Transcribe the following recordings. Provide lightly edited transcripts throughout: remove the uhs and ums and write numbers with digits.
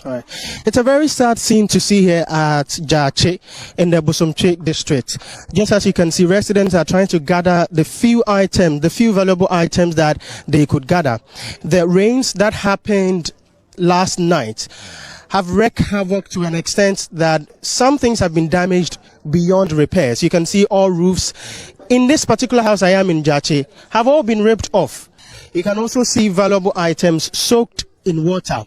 All right. It's a very sad scene to see here at Jachie in the Busumchi district. Just as you can see, residents are trying to gather the few valuable items that they could gather. The rains that happened last night have wreaked havoc to an extent that some things have been damaged beyond repairs. You can see all roofs in this particular house I am in Jachie have all been ripped off. You can also see valuable items soaked in water.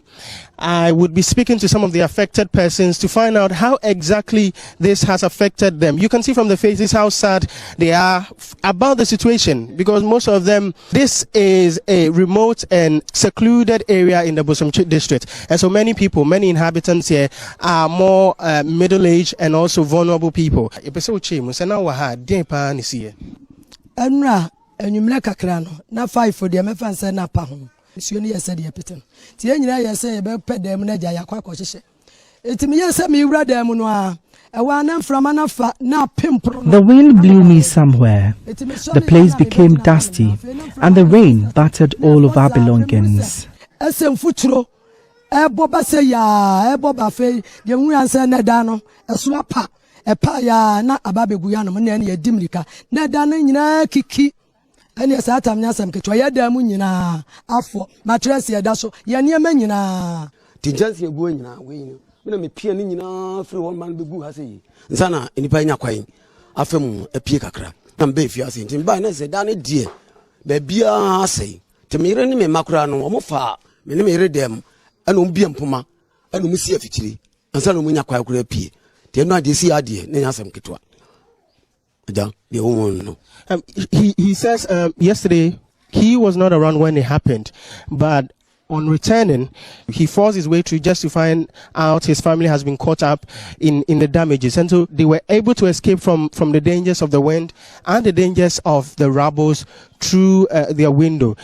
I would be speaking to some of the affected persons to find out how exactly this has affected them. You can see from the faces how sad they are about the situation, because most of them, this is a remote and secluded area in the Busumchi district. And so many people, many inhabitants here are more middle-aged and also vulnerable people. Na 5 for the mefanse na pa ho suoni yese de petem ti enyina yese be pedem na ja yakwa kwahye etimi yese mi wura dem no a ewa na mframa na fa na pimpro. The wind blew me somewhere. The place became dusty and the rain battered all of our belongings. Esem futuro ebo ba se ya ebo ba fe de hu anse na da no eso apa epa ya na ababegu ya no na ya dimrika na da no nyina kiki. And yes, I am Yasam Kitoya Damunina, Afo, Matrasia Dasso, Yaniama Nina. Tijansi going now, we may pianina through 1 man bebu has he. Zana in the Pina Quain, Afem, a piacra, and Bafi as in Timbana said, Danny dear, Babia say, to me, enemy Macrano, or Mofa, many read them, and Umbiam Puma, and Umisia Fitri, and Salomina quite could appear. They are not the sea idea, Nayasam Kitwa. He says yesterday he was not around when it happened, but on returning, he forced his way through just to find out his family has been caught up in the damages, and so they were able to escape from the dangers of the wind and the dangers of the rubbles through their window.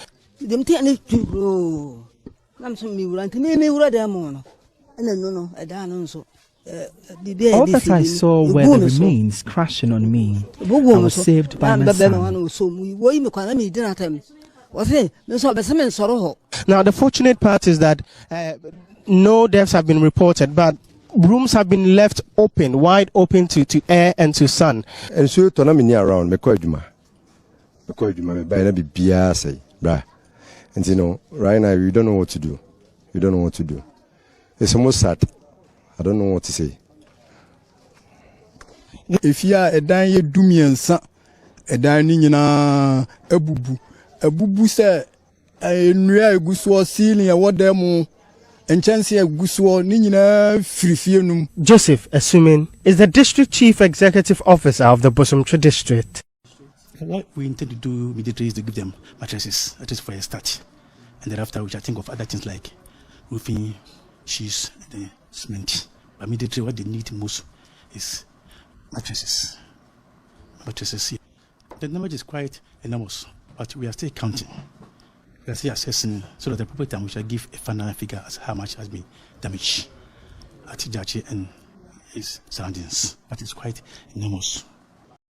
All that I saw were the remains crashing on me. I was saved by my son. Now, the fortunate part is that no deaths have been reported, but rooms have been left open, wide open to air and to sun. And so, Tonamini around, and you know, right now, we don't know what to do. We don't know what to do. It's almost sad. I don't know what to say. If you are a dying Dumian, a dining in a bubu say a new guswa ceiling, a what demo, and chancy a guswa nina free. Joseph, assuming, is the district chief executive officer of the Busumchi district. What we intend to do immediately is to give them mattresses, at least for a start, and thereafter we shall think of other things like roofing, sheets, and cement. But immediately what they need most is mattresses. Mattresses. The number is quite enormous, but we are still counting. We are still assessing so that the proper time we shall give a final figure as how much has been damaged at Jachie and its surroundings. That is quite enormous.